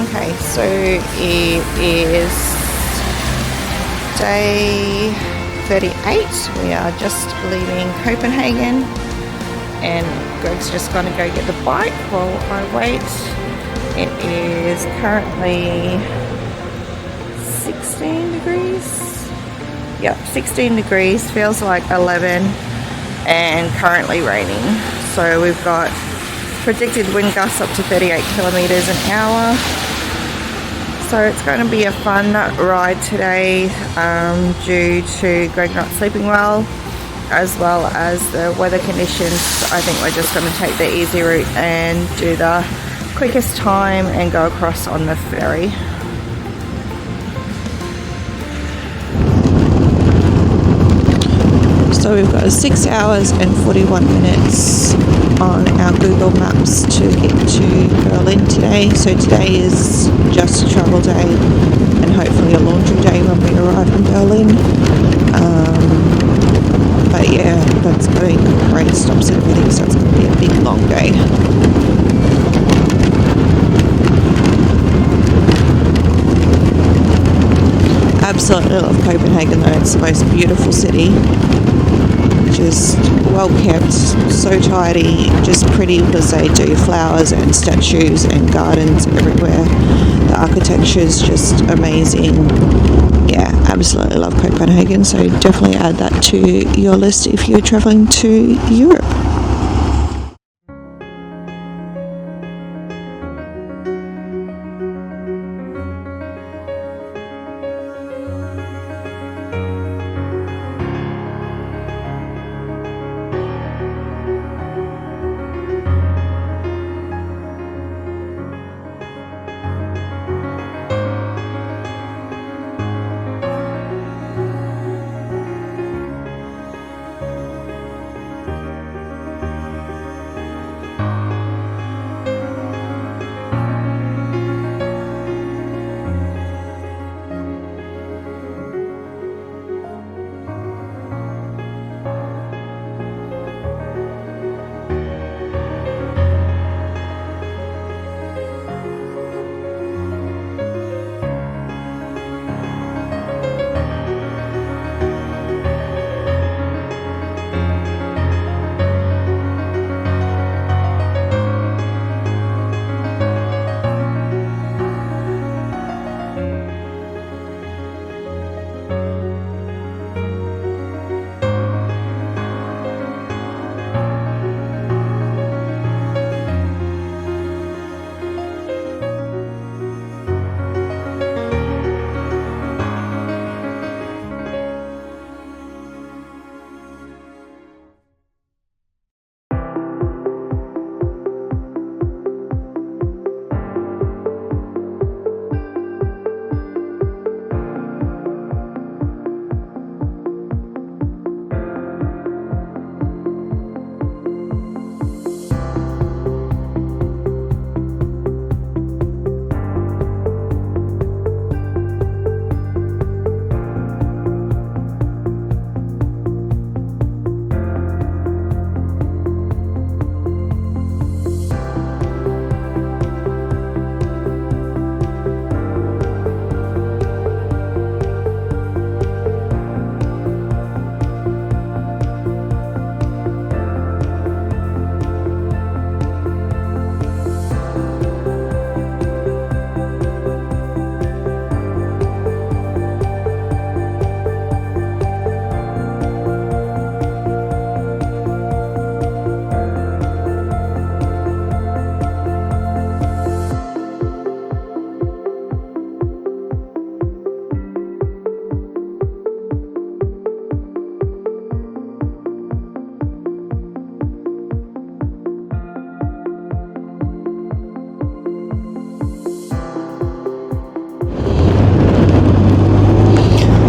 Okay, so it is day 38. We are just leaving Copenhagen and Greg's just going to go get the bike while I wait. It is currently 16 degrees. Yep, 16 degrees, feels like 11, and currently raining. So we've got predicted wind gusts up to 38 kilometers an hour. So it's going to be a fun ride today due to Greg not sleeping well, as well as the weather conditions. I think we're just going to take the easy route and do the quickest time and go across on the ferry. So we've got 6 hours and 41 minutes on our Google Maps to get to Berlin today. So today is just a travel day and hopefully a laundry day when we arrive in Berlin. But yeah, that's going rain stops and everything, so it's going to be a big long day. Absolutely love Copenhagen though, it's the most beautiful city. Just well kept, so tidy, just pretty because they do flowers and statues and gardens everywhere. The architecture is just amazing. Yeah, absolutely love Copenhagen, so definitely add that to your list if you're traveling to Europe.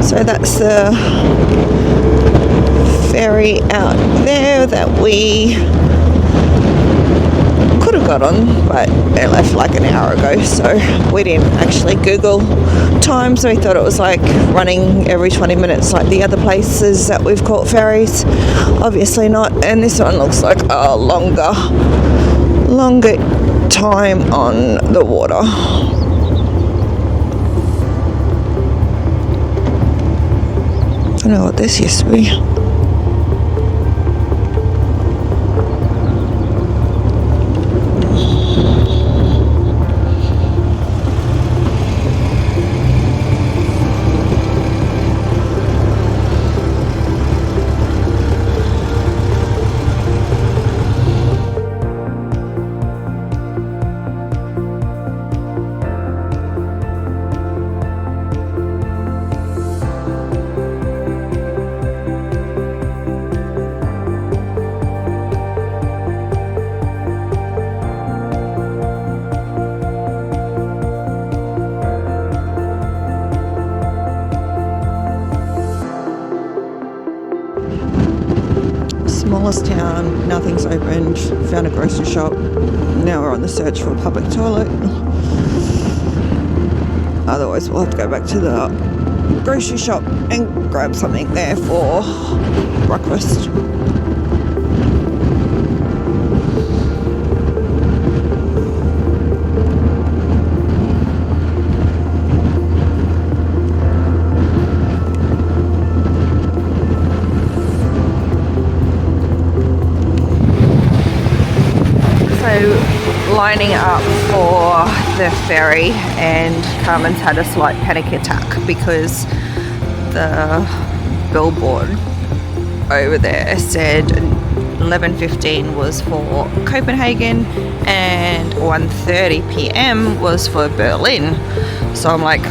So that's the ferry out there that we could have got on, but it left like an hour ago, so we didn't actually Google time, so we thought it was like running every 20 minutes like the other places that we've caught ferries. Obviously not, and this one looks like a longer time on the water. even know what this used to be. Smallest town, nothing's opened, found a grocery shop. Now we're on the search for a public toilet. Otherwise we'll have to go back to the grocery shop and grab something there for breakfast. Lining up for the ferry, and Carmen's had a slight panic attack because the billboard over there said 11:15 was for Copenhagen and 1:30 p.m. was for Berlin. So I'm like,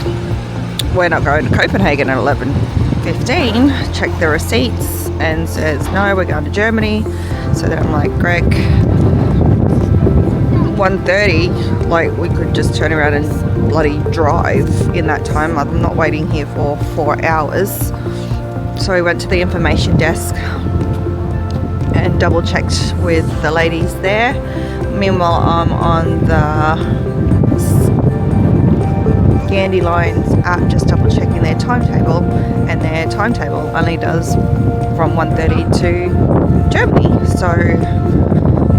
we're not going to Copenhagen at 11:15. Check the receipts and says no, we're going to Germany. So then I'm like, Greg, 1:30, like we could just turn around and bloody drive in that time. I'm not waiting here for 4 hours. So we went to the information desk and double checked with the ladies there. Meanwhile, I'm on the Scandylines app just double checking their timetable, and their timetable only does from 1:30 to Germany. So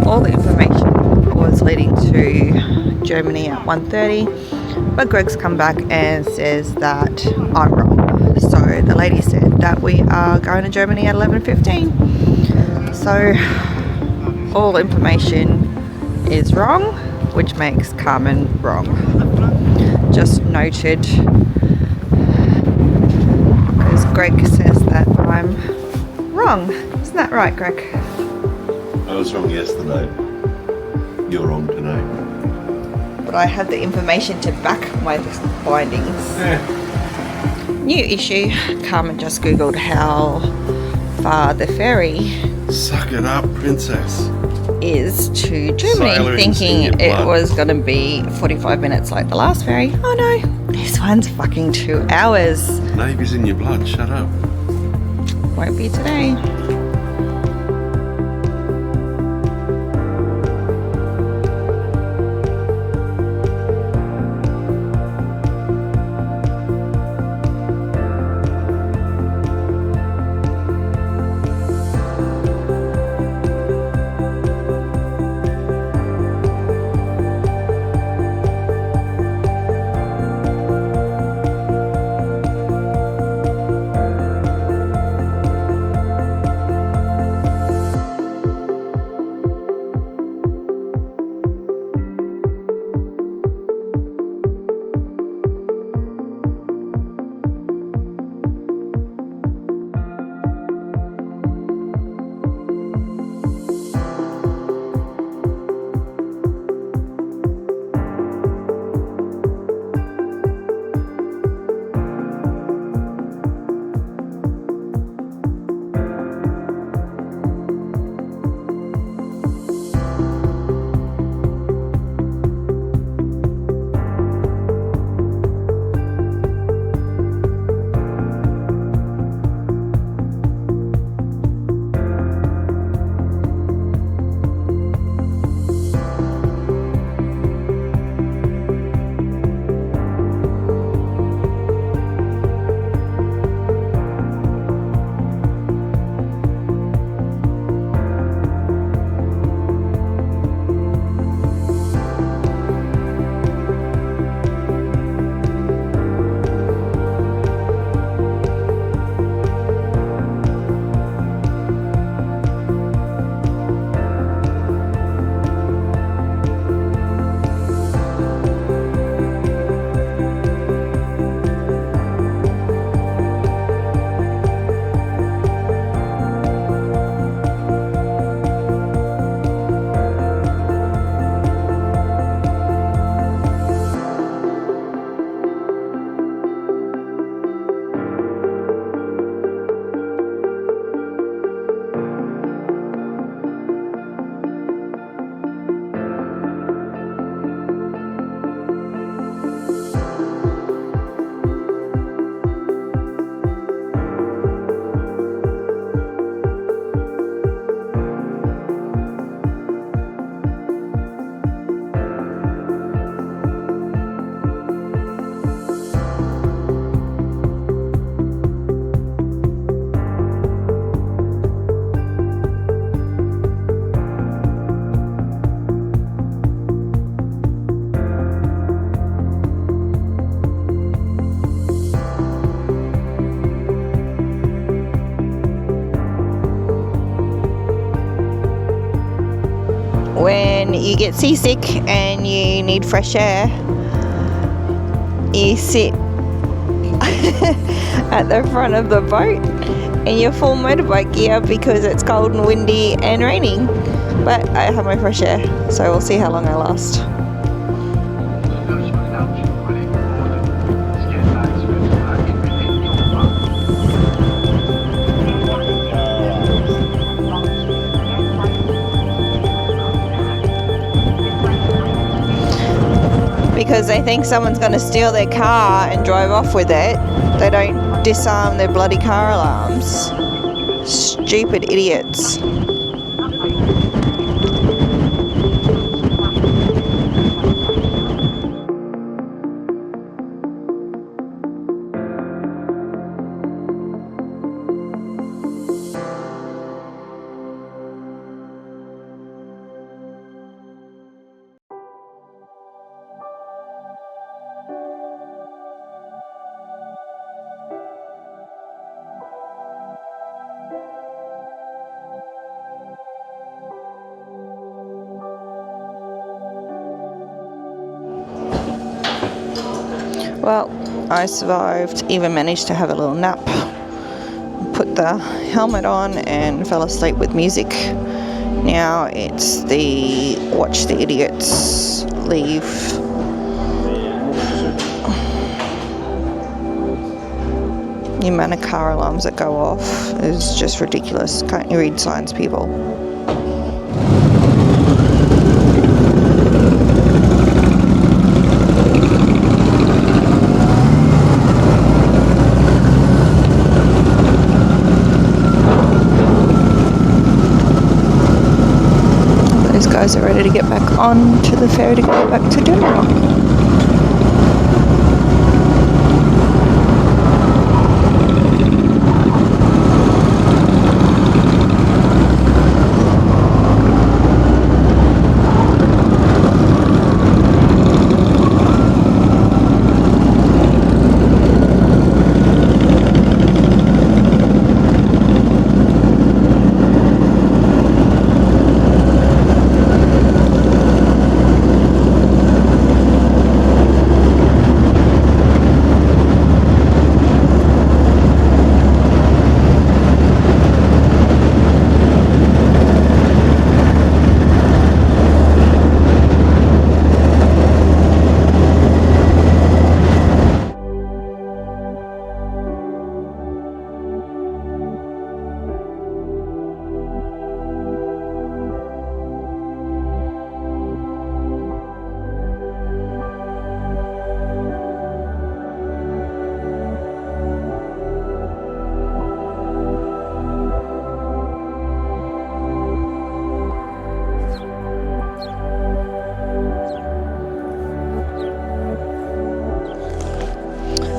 all the information was leading to Germany at 1:30, but Greg's come back and says that I'm wrong. So the lady said that we are going to Germany at 11:15. So all information is wrong, which makes Carmen wrong. Just noted, because Greg says that I'm wrong. Isn't that right, Greg? I was wrong yesterday. You're wrong today. But I have the information to back my findings. Yeah. New issue. Carmen just googled how far the ferry Suck it up, princess. is to Germany, Sailors thinking in your it blood. was going to be 45 minutes like the last ferry. Oh no, this one's fucking 2 hours. Navy's in your blood, shut up. Won't be today. get seasick and you need fresh air, you sit at the front of the boat in your full motorbike gear because it's cold and windy and raining. But I have my fresh air, so we'll see how long I last. Because they think someone's going to steal their car and drive off with it, they don't disarm their bloody car alarms. Stupid idiots. Well, I survived, even managed to have a little nap, put the helmet on and fell asleep with music. Now it's the watch the idiots leave. The amount of car alarms that go off is just ridiculous. Can't you read signs, people? Guys are ready to get back on to the ferry to go back to dinner.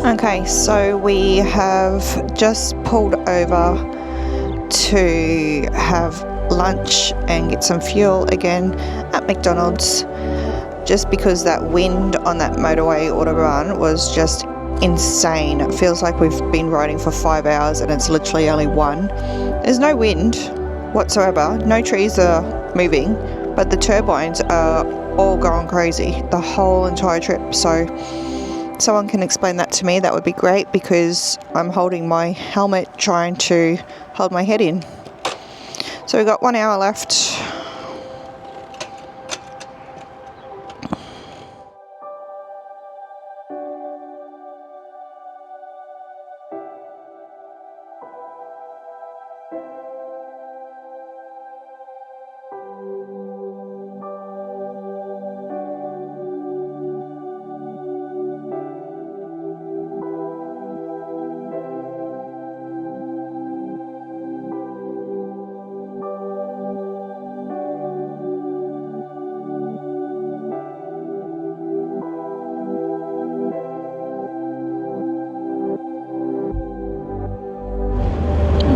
Okay, so we have just pulled over to have lunch and get some fuel again at McDonald's, just because that wind on that motorway autobahn was just insane. It feels like we've been riding for 5 hours and it's literally only 1. There's no wind whatsoever, no trees are moving, but the turbines are all going crazy the whole entire trip. So someone can explain that to me, that would be great, because I'm holding my helmet trying to hold my head in. So we've got 1 hour left.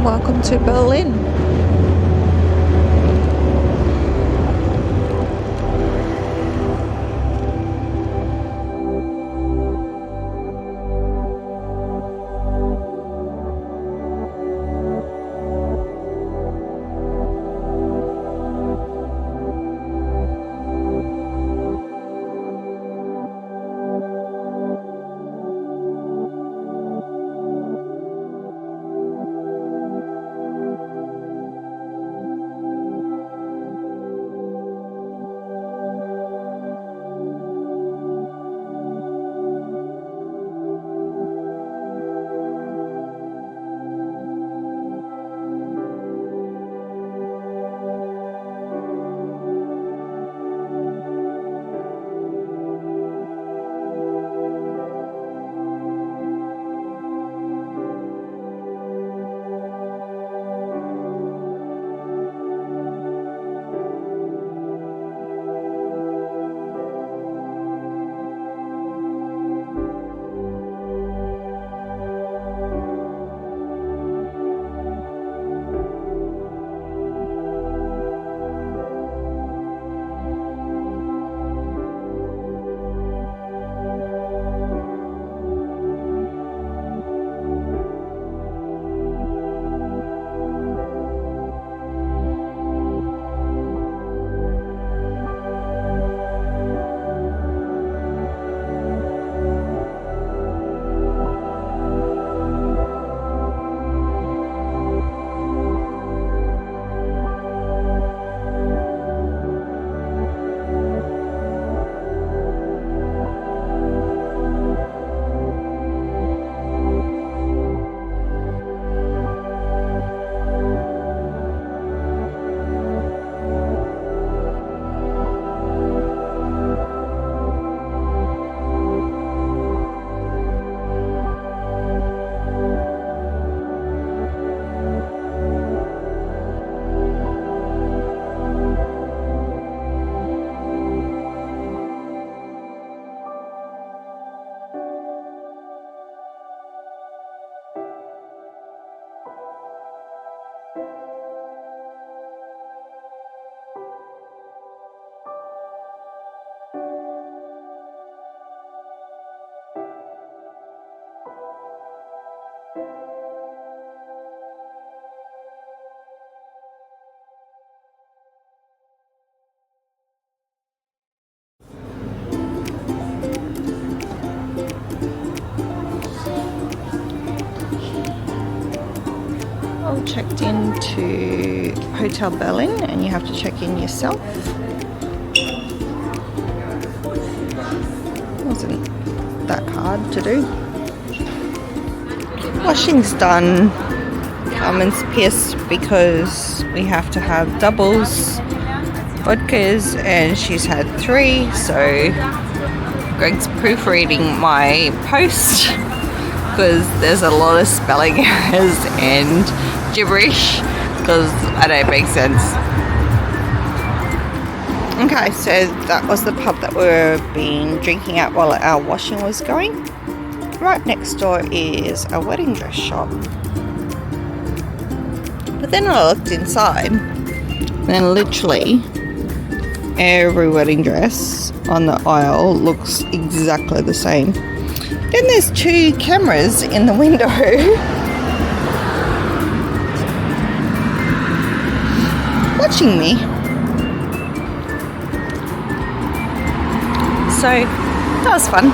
Welcome to Berlin. checked into Hotel Berlin and you have to check in yourself. Wasn't that hard to do. Washing's done. Carmen's pissed because we have to have doubles vodkas and she's had 3, so Greg's proofreading my post because there's a lot of spelling errors and gibberish because I don't make sense. Okay, so that was the pub that we've been drinking at while our washing was going. Right next door is a wedding dress shop. But then I looked inside and literally every wedding dress on the aisle looks exactly the same. Then there's 2 cameras in the window. Watching me. So that was fun.